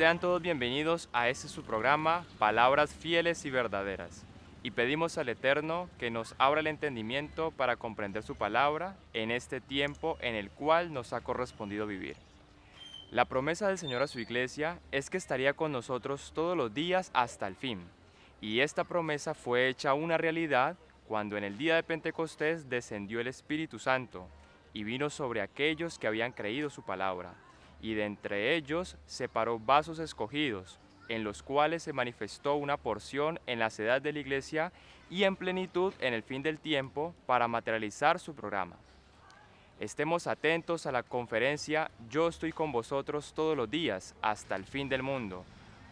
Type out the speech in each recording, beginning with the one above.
Sean todos bienvenidos a este su programa, Palabras Fieles y Verdaderas. Y pedimos al Eterno que nos abra el entendimiento para comprender su palabra en este tiempo en el cual nos ha correspondido vivir. La promesa del Señor a su iglesia es que estaría con nosotros todos los días hasta el fin. Y esta promesa fue hecha una realidad cuando en el día de Pentecostés descendió el Espíritu Santo y vino sobre aquellos que habían creído su palabra. Y de entre ellos separó vasos escogidos, en los cuales se manifestó una porción en la edad de la iglesia y en plenitud en el fin del tiempo para materializar su programa. Estemos atentos a la conferencia Yo estoy con vosotros todos los días hasta el fin del mundo,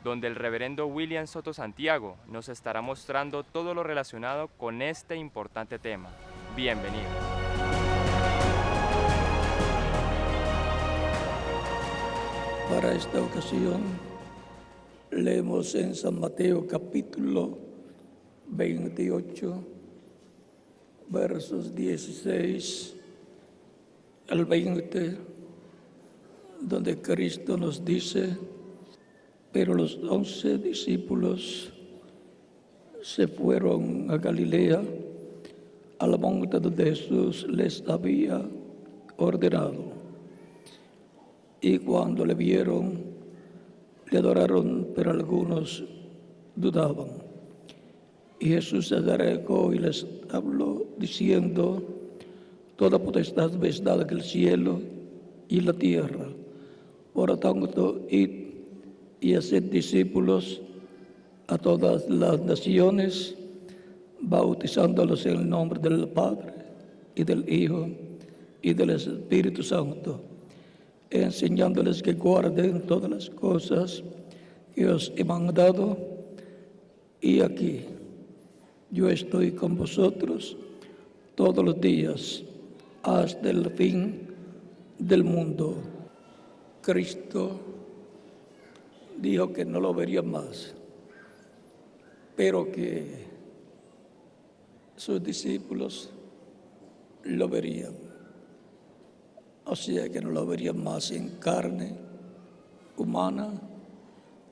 donde el reverendo William Soto Santiago nos estará mostrando todo lo relacionado con este importante tema. Bienvenidos. Para esta ocasión leemos en San Mateo capítulo 28, versos 16 al 20, donde Cristo nos dice: pero los 11 discípulos se fueron a Galilea, al monte donde Jesús les había ordenado. Y cuando le vieron, le adoraron, pero algunos dudaban. Y Jesús se acercó y les habló, diciendo: toda potestad me es dada en el cielo y la tierra. Por tanto, id y haced discípulos a todas las naciones, bautizándolos en el nombre del Padre, y del Hijo, y del Espíritu Santo, enseñándoles que guarden todas las cosas que os he mandado, y aquí yo estoy con vosotros todos los días hasta el fin del mundo. Cristo dijo que no lo vería más, pero que sus discípulos lo verían. O sea que no lo verían más en carne humana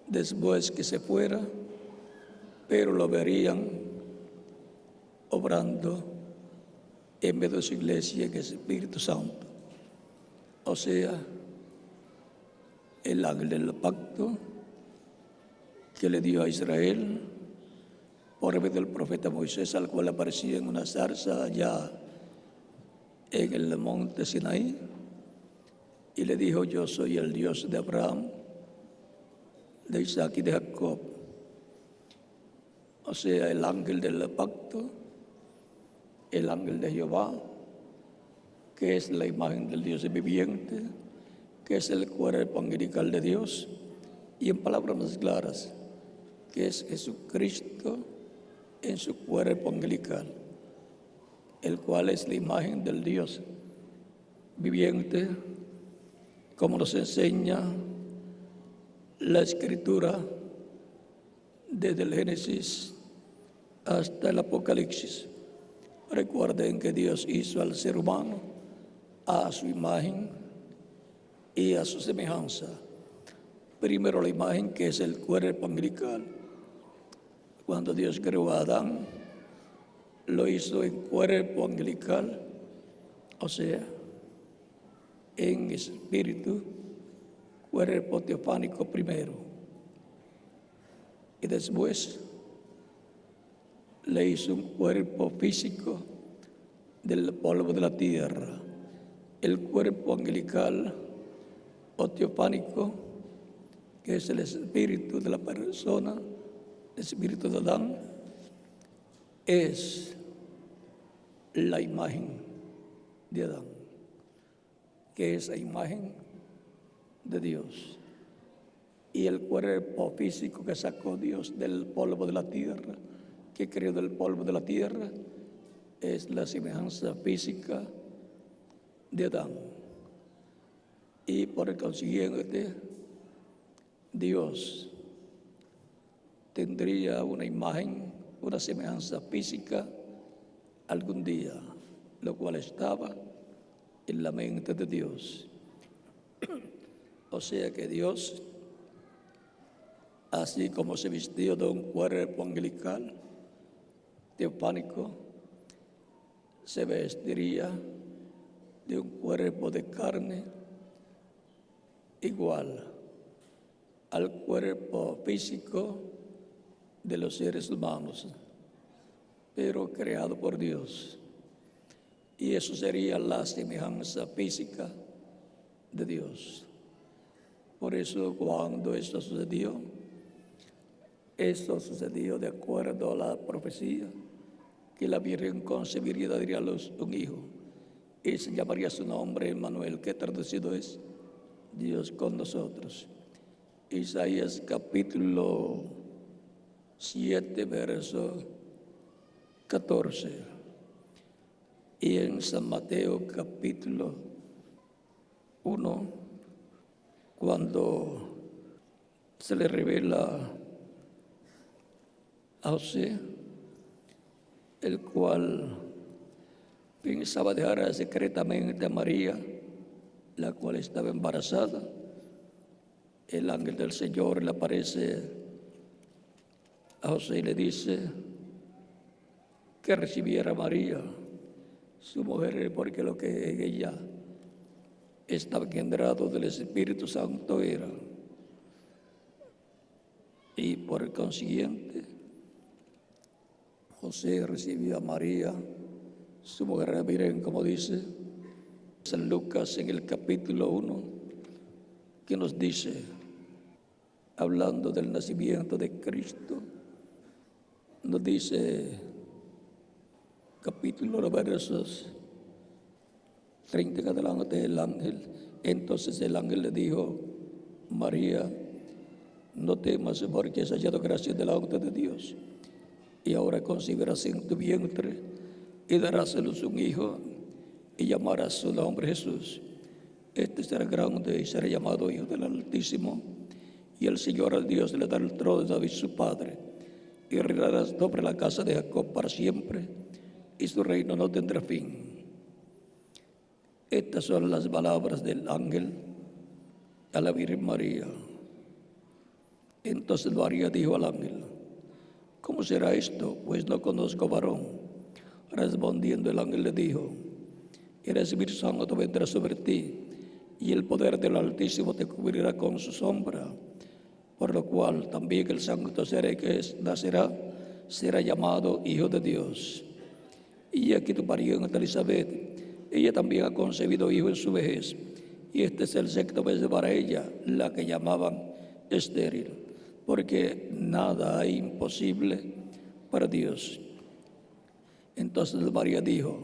después que se fuera, pero lo verían obrando en medio de su iglesia, en el Espíritu Santo. O sea, el ángel del pacto que le dio a Israel por medio del profeta Moisés, al cual aparecía en una zarza allá en el monte Sinaí, y le dijo: yo soy el Dios de Abraham, de Isaac y de Jacob. O sea, el ángel del pacto, el ángel de Jehová, que es la imagen del Dios viviente, que es el cuerpo angelical de Dios, y en palabras más claras, que es Jesucristo en su cuerpo angelical, el cual es la imagen del Dios viviente, como nos enseña la Escritura desde el Génesis hasta el Apocalipsis. Recuerden que Dios hizo al ser humano a su imagen y a su semejanza. Primero la imagen, que es el cuerpo angelical. Cuando Dios creó a Adán, lo hizo en cuerpo angelical, o sea, en espíritu, cuerpo teofánico primero. Y después le hizo un cuerpo físico del polvo de la tierra. El cuerpo angelical o teofánico, que es el espíritu de la persona, el espíritu de Adán, es la imagen de Adán, que es la imagen de Dios. Y el cuerpo físico que sacó Dios del polvo de la tierra, que creó del polvo de la tierra, es la semejanza física de Adán. Y por el consiguiente, Dios tendría una imagen, una semejanza física algún día, lo cual estaba en la mente de Dios. O sea que Dios así como se vistió de un cuerpo angelical, teofánico, se vestiría de un cuerpo de carne igual al cuerpo físico de los seres humanos, pero creado por Dios. Y eso sería la semejanza física de Dios. Por eso cuando esto sucedió de acuerdo a la profecía, que la Virgen concebiría y daría a luz un hijo, y se llamaría su nombre Emmanuel, que traducido es Dios con nosotros. Isaías capítulo 7, verso 14. Y en San Mateo capítulo 1, cuando se le revela a José, el cual pensaba dejar secretamente a María, la cual estaba embarazada, el ángel del Señor le aparece a José y le dice que recibiera a María, su mujer, porque lo que ella estaba engendrado del Espíritu Santo era. Y por consiguiente, José recibió a María, su mujer Virgen, como dice San Lucas en el capítulo 1, que nos dice, hablando del nacimiento de Cristo, nos dice, capítulo de versos 30 en adelante, el ángel. Entonces el ángel le dijo, María, no temas, porque has hallado gracia delante de Dios. Y ahora concebirás en tu vientre y darás a luz un hijo y llamarás su nombre Jesús. Este será grande y será llamado Hijo del Altísimo. Y el Señor, al Dios, le dará el trono de David su padre. Y reinará sobre la casa de Jacob para siempre, y su reino no tendrá fin. Estas son las palabras del ángel a la Virgen María. Entonces María dijo al ángel, ¿cómo será esto? Pues no conozco varón. Respondiendo el ángel le dijo, el Espíritu Santo vendrá sobre ti, y el poder del Altísimo te cubrirá con su sombra. Por lo cual también el santo ser que nacerá será llamado Hijo de Dios. Y aquí tu pariente Elizabeth, ella también ha concebido hijo en su vejez, y este es el sexto mes para ella, la que llamaban estéril, porque nada hay imposible para Dios. Entonces María dijo,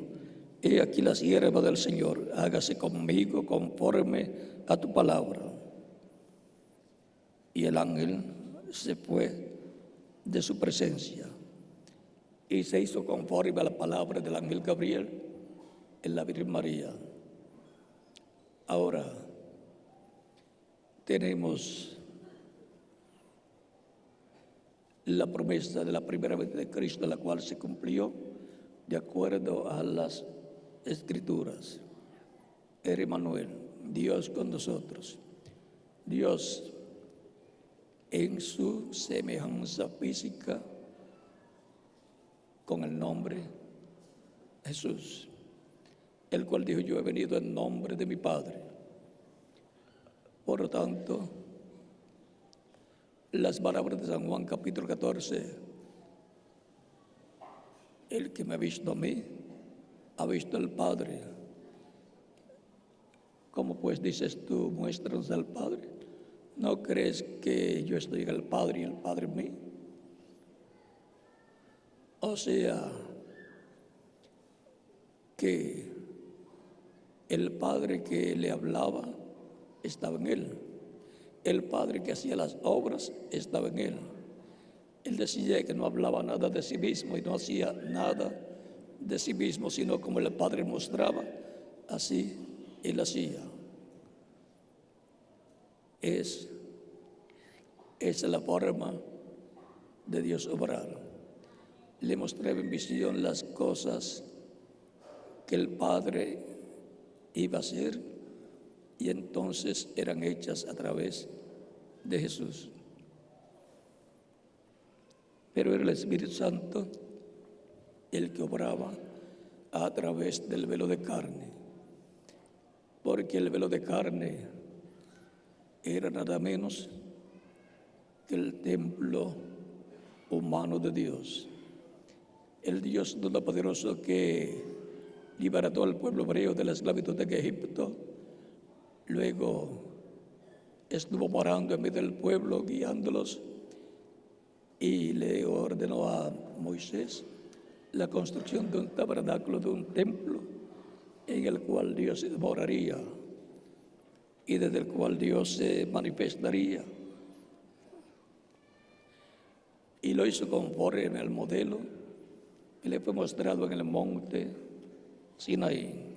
he aquí la sierva del Señor, hágase conmigo conforme a tu palabra. Y el ángel se fue de su presencia y se hizo conforme a la palabra del ángel Gabriel en la Virgen María. Ahora tenemos la promesa de la primera venida de Cristo, la cual se cumplió de acuerdo a las Escrituras. Era Emmanuel, Dios con nosotros. Dios en su semejanza física con el nombre Jesús, el cual dijo, yo he venido en nombre de mi Padre. Por lo tanto, las palabras de San Juan capítulo 14, el que me ha visto a mí, ha visto al Padre. ¿Cómo pues dices tú, muéstranos al Padre? ¿No crees que yo estoy en el Padre y el Padre en mí? O sea, que el Padre que le hablaba estaba en él. El Padre que hacía las obras estaba en él. Él decía que no hablaba nada de sí mismo y no hacía nada de sí mismo, sino como el Padre mostraba, así él hacía. Esa es la forma de Dios obrar. Le mostraba en visión las cosas que el Padre iba a hacer y entonces eran hechas a través de Jesús. pero era el Espíritu Santo el que obraba a través del velo de carne, porque el velo de carne era nada menos que el templo humano de Dios. El Dios todopoderoso que libertó al pueblo hebreo de la esclavitud de Egipto, luego estuvo morando en medio del pueblo, guiándolos, y le ordenó a Moisés la construcción de un tabernáculo, de un templo, en el cual Dios moraría y desde el cual Dios se manifestaría. Y lo hizo conforme al modelo que le fue mostrado en el monte Sinaí.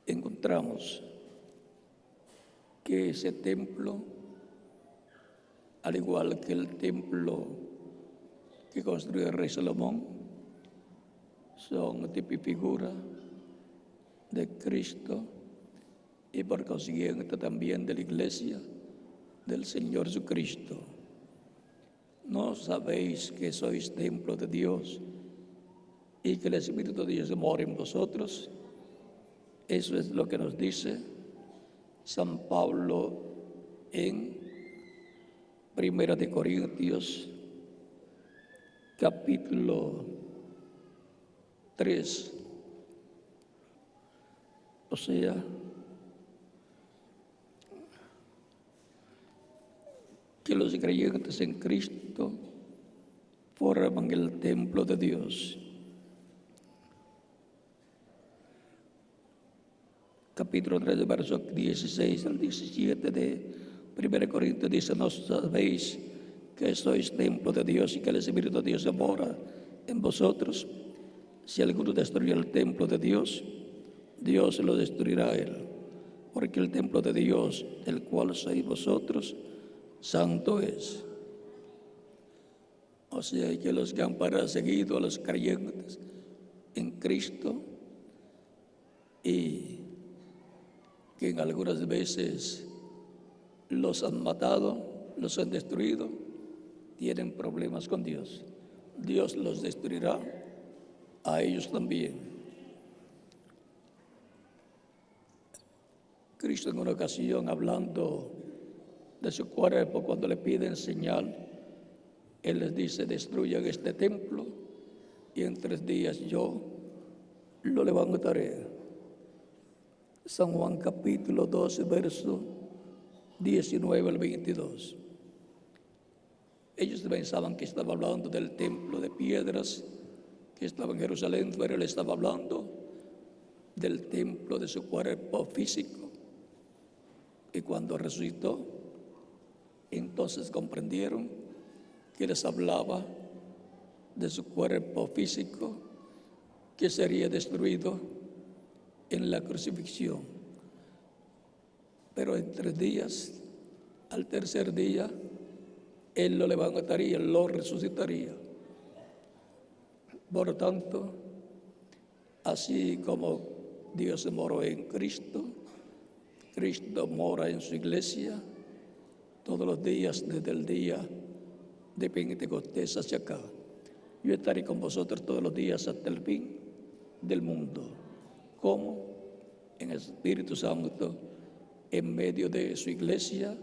Encontramos que ese templo, al igual que el templo que construyó el rey Salomón, son tipo y figura de Cristo y por consiguiente también de la iglesia del Señor Jesucristo. ¿No sabéis que sois templo de Dios y que el Espíritu de Dios mora en vosotros? Eso es lo que nos dice San Pablo en 1 de Corintios, capítulo 3. O sea, que los creyentes en Cristo forman el templo de Dios. Capítulo 3, versos 16 al 17 de 1 Corintios dice: ¿no sabéis que sois templo de Dios y que el Espíritu de Dios mora en vosotros? Si alguno destruye el templo de Dios, Dios lo destruirá a él, porque el templo de Dios, el cual sois vosotros, santo es. O sea, que los que han perseguido a los creyentes en Cristo y que en algunas veces los han matado, los han destruido, tienen problemas con Dios. Dios los destruirá a ellos también. Cristo en una ocasión, hablando de su cuerpo, cuando le piden señal, Él les dice: destruyan este templo y en 3 días yo lo levantaré. San Juan capítulo 12, verso 19 al 22. Ellos pensaban que estaba hablando del templo de piedras que estaba en Jerusalén, pero Él estaba hablando del templo de su cuerpo físico. Y cuando resucitó, entonces comprendieron que les hablaba de su cuerpo físico que sería destruido en la crucifixión. Pero en 3 días, al tercer día, Él lo levantaría, lo resucitaría. Por lo tanto, así como Dios moró en Cristo, Cristo mora en su iglesia todos los días desde el día de Pentecostés hacia acá. Yo estaré con vosotros todos los días hasta el fin del mundo. ¿Cómo? En el Espíritu Santo, en medio de su iglesia,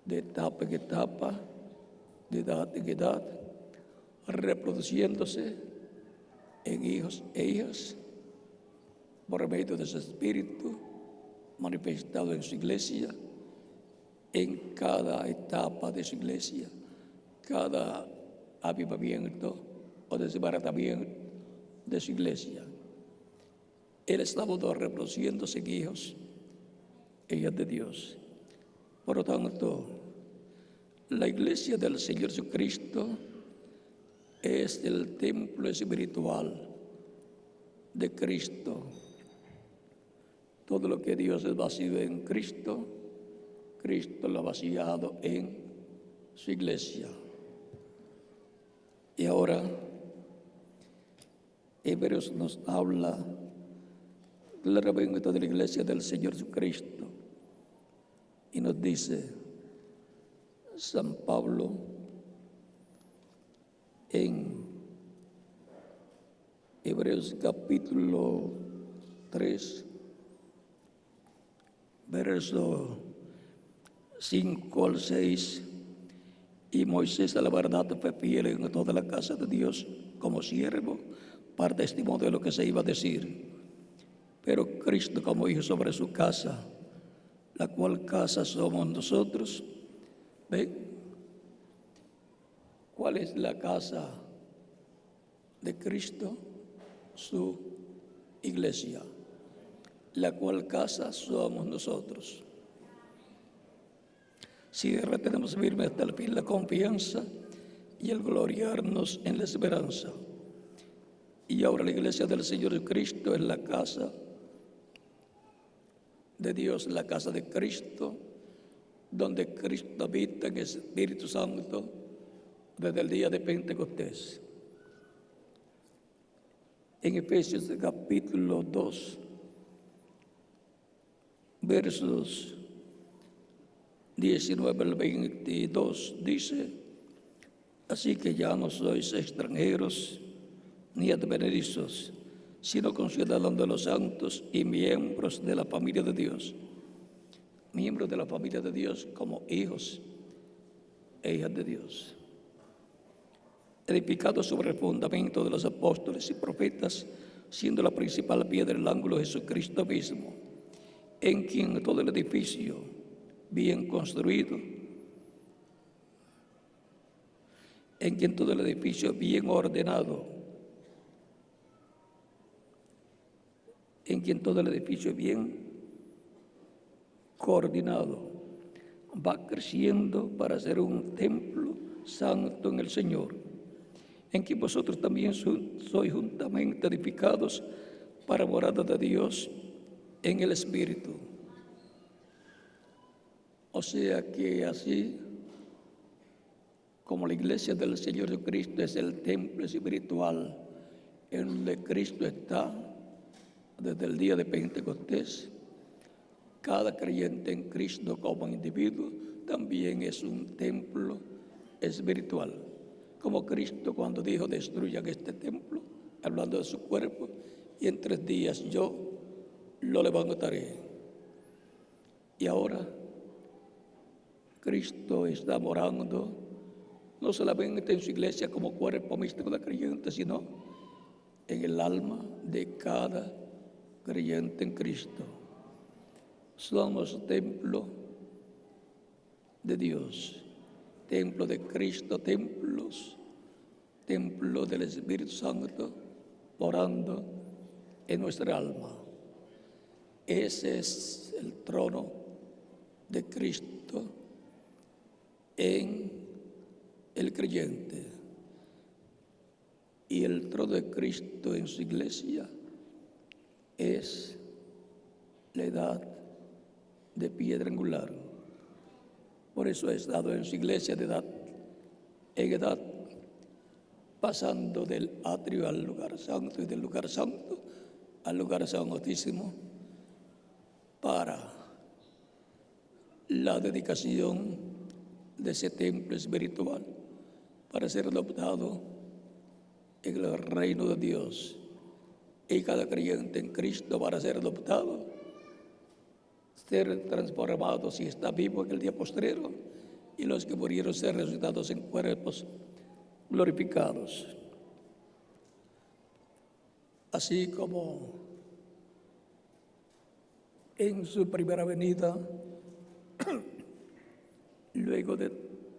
de etapa en etapa, de edad en edad, reproduciéndose en hijos e hijas, por medio de su Espíritu manifestado en su iglesia, en cada etapa de su iglesia, cada avivamiento o desbaratamiento de su iglesia. Él estaba reproduciéndose en hijos e hijas de Dios. Por lo tanto, la iglesia del Señor Jesucristo es el templo espiritual de Cristo. Todo lo que Dios es vacío en Cristo, Cristo lo ha vaciado en su iglesia. Y ahora, Hebreos nos habla claramente de la iglesia del Señor Jesucristo. Y nos dice San Pablo en Hebreos capítulo 3, verso 5 al 6. Y Moisés a la verdad fue fiel en toda la casa de Dios como siervo para testimonio de lo que se iba a decir. Pero Cristo como hijo sobre su casa, la cual casa somos nosotros. ¿Ven? ¿Cuál es la casa de Cristo? Su iglesia, la cual casa somos nosotros. Si retenemos firme hasta el fin la confianza y el gloriarnos en la esperanza. Y ahora la iglesia del Señor Cristo es la casa de Dios, la casa de Cristo, donde Cristo habita en el Espíritu Santo desde el día de Pentecostés. En Efesios capítulo 2, versos 19 al 22 dice: así que ya no sois extranjeros ni advenedizos, sino conciudadanos de los santos y miembros de la familia de Dios. Miembros de la familia de Dios como hijos e hijas de Dios. Edificados sobre el fundamento de los apóstoles y profetas, siendo la principal piedra del ángulo Jesucristo mismo, en quien todo el edificio bien construido, en quien todo el edificio bien ordenado, en quien todo el edificio bien coordinado va creciendo para ser un templo santo en el Señor, en quien vosotros también sois juntamente edificados para morada de Dios en el Espíritu. O sea que así como la iglesia del Señor Jesucristo es el templo espiritual en donde Cristo está desde el día de Pentecostés, cada creyente en Cristo como individuo también es un templo espiritual. Como Cristo cuando dijo: destruyan este templo, hablando de su cuerpo, y en 3 días yo lo levantaré. Y ahora Cristo está morando no solamente en su iglesia como cuerpo místico de creyentes, sino en el alma de cada creyente en Cristo. Somos templo de Dios, templo de Cristo, templo del Espíritu Santo, morando en nuestra alma. Ese es el trono de Cristo en el creyente. Y el trono de Cristo en su iglesia es la edad de piedra angular. Por eso ha estado en su iglesia de edad en edad, pasando del atrio al lugar santo y del lugar santo al lugar santísimo, para la dedicación de ese templo espiritual, para ser adoptado en el reino de Dios. Y cada creyente en Cristo, para ser adoptado, ser transformado si está vivo en el día postrero, y los que murieron ser resucitados en cuerpos glorificados. Así como en su primera venida, luego de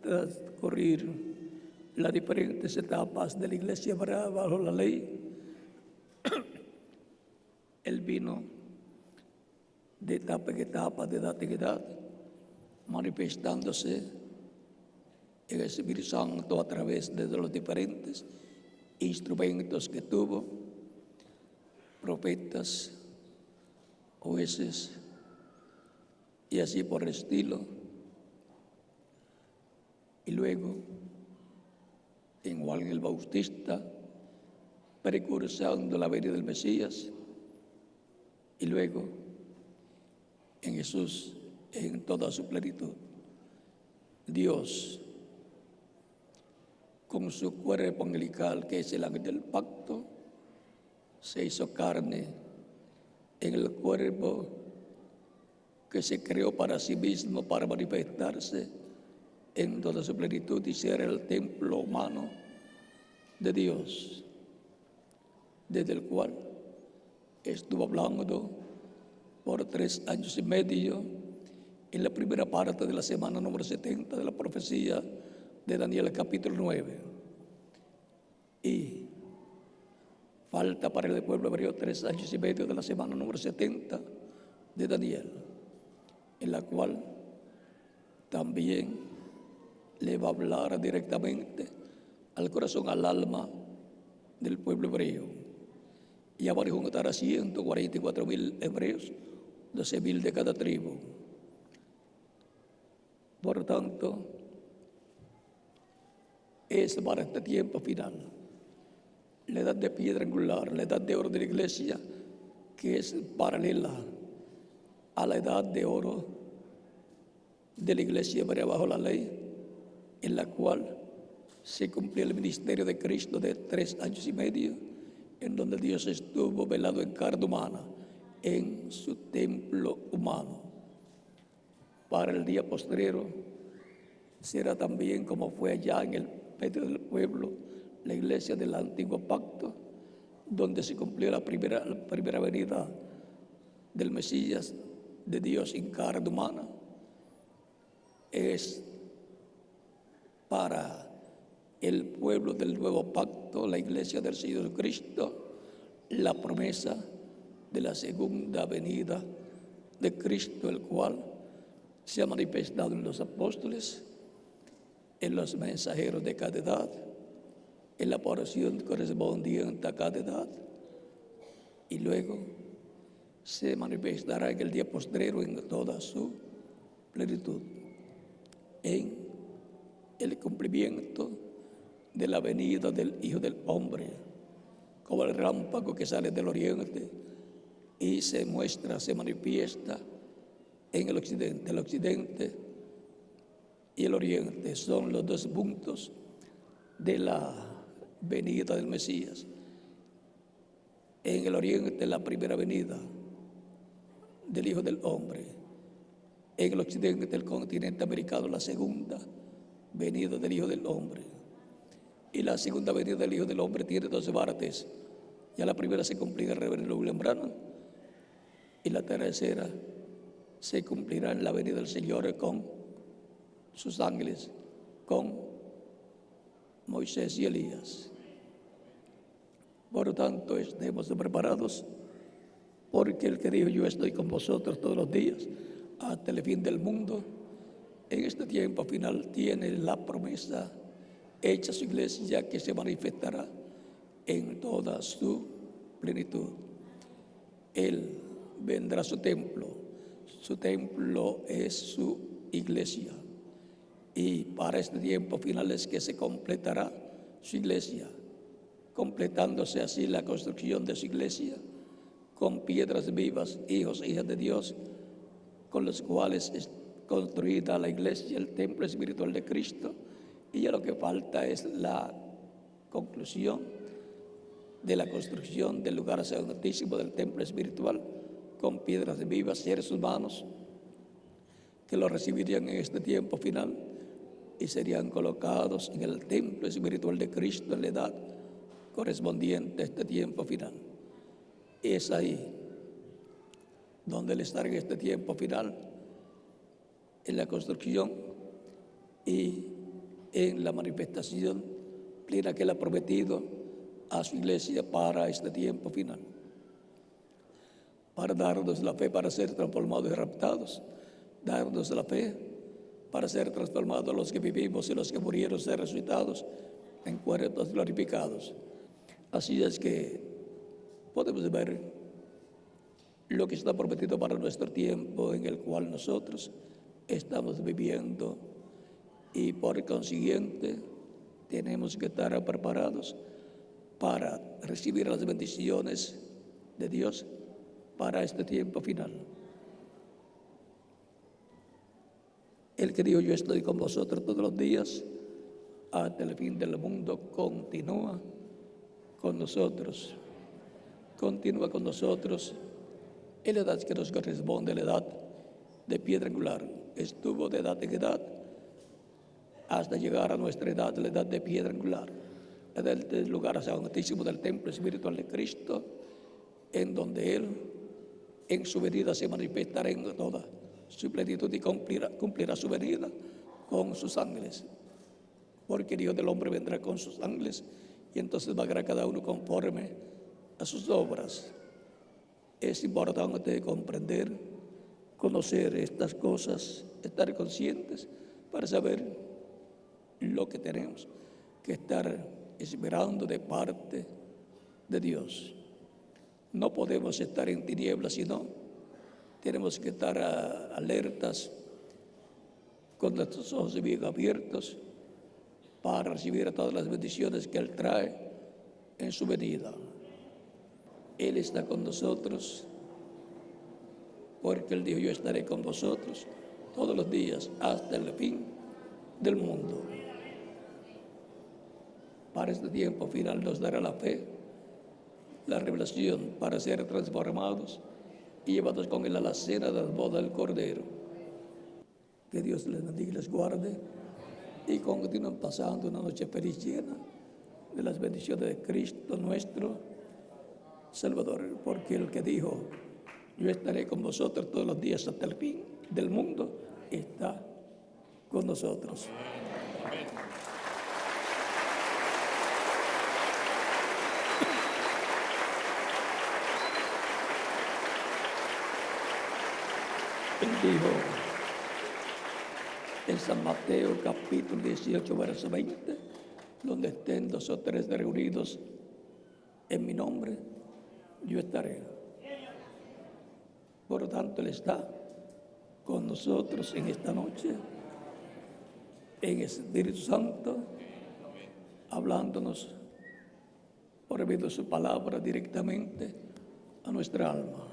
transcurrir las diferentes etapas de la iglesia hebrea bajo la ley, Él vino de etapa en etapa, de edad en edad, manifestándose en el Espíritu Santo a través de los diferentes instrumentos que tuvo: profetas, jueces, y así por el estilo. Y luego en Juan el Bautista, precursando la venida del Mesías, y luego en Jesús en toda su plenitud. Dios con su cuerpo angelical, que es el ángel del pacto, se hizo carne en el cuerpo que se creó para sí mismo, para manifestarse en toda su plenitud y ser el templo humano de Dios, desde el cual estuvo hablando por 3 años y medio en la primera parte de la semana número 70 de la profecía de Daniel capítulo 9. Y falta para el pueblo hebreo 3 años y medio de la semana número 70 de Daniel, en la cual también le va a hablar directamente al corazón, al alma del pueblo hebreo. Y ahora van a juntar a 144,000 hebreos, 12,000 de cada tribu. Por tanto, es para este tiempo final la edad de piedra angular, la edad de oro de la iglesia, que es paralela a la edad de oro de la iglesia hebrea bajo la ley, en la cual se cumplió el ministerio de Cristo de 3 años y medio, en donde Dios estuvo velado en carne humana, en su templo humano. Para el día postrero será también como fue allá en el medio del pueblo, la iglesia del antiguo pacto, donde se cumplió la primera venida del Mesías de Dios en carne humana. Es para el pueblo del nuevo pacto, la iglesia del Señor Cristo, la promesa de la segunda venida de Cristo, el cual se ha manifestado en los apóstoles, en los mensajeros de cada edad, en la porción correspondiente a cada edad, y luego se manifestará en el día postrero en toda su plenitud, en el cumplimiento de la venida del Hijo del Hombre, como el relámpago que sale del oriente y se muestra, se manifiesta en el occidente. El occidente y el oriente son los dos puntos de la venida del Mesías. En el oriente, la primera venida del Hijo del Hombre. En el occidente del continente americano, la segunda venida del Hijo del Hombre. Y la segunda venida del Hijo del Hombre tiene 2 partes. Ya la primera se cumplirá en el reverendo William Branham, y la tercera se cumplirá en la venida del Señor con sus ángeles, con Moisés y Elías. Por lo tanto, estemos preparados, porque el que dijo: yo estoy con vosotros todos los días hasta el fin del mundo, en este tiempo final tiene la promesa hecha a su iglesia, que se manifestará en toda su plenitud. Él vendrá a su templo es su iglesia, y para este tiempo final es que se completará su iglesia, completándose así la construcción de su iglesia con piedras vivas, hijos e hijas de Dios, con los cuales es construida la iglesia, el templo espiritual de Cristo. Y ya lo que falta es la conclusión de la construcción del lugar santísimo del templo espiritual, con piedras vivas, seres humanos que lo recibirían en este tiempo final y serían colocados en el templo espiritual de Cristo en la edad correspondiente a este tiempo final. Es ahí donde Él estará en este tiempo final, en la construcción y en la manifestación plena que Él ha prometido a su iglesia para este tiempo final, para darnos la fe para ser transformados y raptados, darnos la fe para ser transformados los que vivimos y los que murieron, ser resucitados en cuerpos glorificados. Así es que podemos ver lo que está prometido para nuestro tiempo en el cual nosotros estamos viviendo, y por consiguiente tenemos que estar preparados para recibir las bendiciones de Dios para este tiempo final. El que dijo: yo estoy con vosotros todos los días hasta el fin del mundo, continúa con nosotros. Continúa con nosotros en la edad que nos corresponde, la edad de piedra angular. Estuvo de edad en edad hasta llegar a nuestra edad, la edad de piedra angular, la edad del lugar santísimo del templo espiritual de Cristo, en donde Él en su venida se manifestará en toda su plenitud y cumplirá su venida con sus ángeles, porque el Hijo del Hombre vendrá con sus ángeles y entonces pagará cada uno conforme a sus obras. Es importante comprender, conocer estas cosas, estar conscientes para saber lo que tenemos que estar esperando de parte de Dios. No podemos estar en tinieblas, sino tenemos que estar alertas, con nuestros ojos bien abiertos, para recibir todas las bendiciones que Él trae en su venida. Él está con nosotros, porque Él dijo: yo estaré con vosotros todos los días hasta el fin del mundo. Para este tiempo final nos dará la fe, la revelación para ser transformados y llevados con Él a la cena de la boda del Cordero. Que Dios les bendiga y les guarde y continúen pasando una noche feliz, llena de las bendiciones de Cristo nuestro Salvador, porque el que dijo: yo estaré con vosotros todos los días hasta el fin del mundo, está con nosotros. Él dijo en San Mateo capítulo 18, verso 20, donde estén 2 o 3 reunidos en mi nombre, yo estaré. Por lo tanto, Él está con nosotros en esta noche, en Espíritu Santo, hablándonos por medio de su palabra directamente a nuestra alma.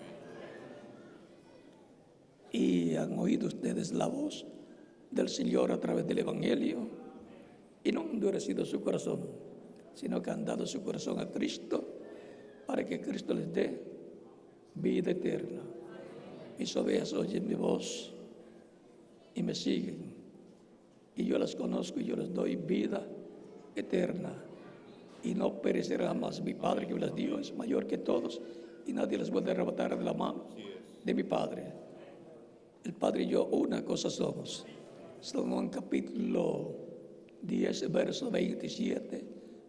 Y han oído ustedes la voz del Señor a través del Evangelio y no han endurecido su corazón, sino que han dado su corazón a Cristo para que Cristo les dé vida eterna. Mis ovejas oyen mi voz y me siguen, y yo las conozco y yo les doy vida eterna y no perecerá más. Mi Padre que me las dio es mayor que todos y nadie les puede arrebatar de la mano de mi Padre. El Padre y yo una cosa somos. Salmón capítulo 10, verso 27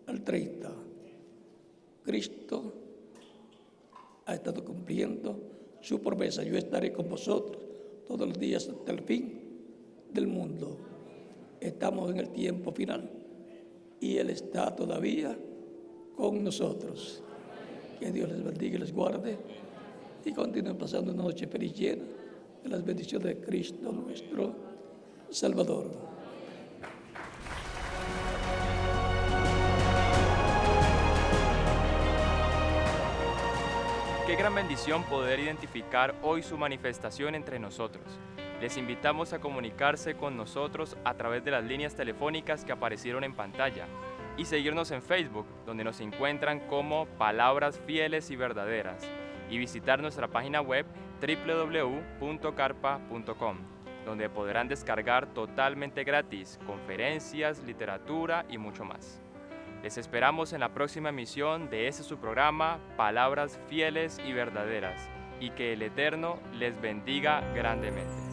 al 30. Cristo ha estado cumpliendo su promesa: yo estaré con vosotros todos los días hasta el fin del mundo. Estamos en el tiempo final y Él está todavía con nosotros. Que Dios les bendiga y les guarde y continúen pasando una noche feliz, llena de las bendiciones de Cristo nuestro Salvador. Qué gran bendición poder identificar hoy su manifestación entre nosotros. Les invitamos a comunicarse con nosotros a través de las líneas telefónicas que aparecieron en pantalla y seguirnos en Facebook, donde nos encuentran como Palabras Fieles y Verdaderas, y visitar nuestra página web www.carpa.com, donde podrán descargar totalmente gratis conferencias, literatura y mucho más. Les esperamos en la próxima emisión de su programa Palabras Fieles y Verdaderas, y que el Eterno les bendiga grandemente.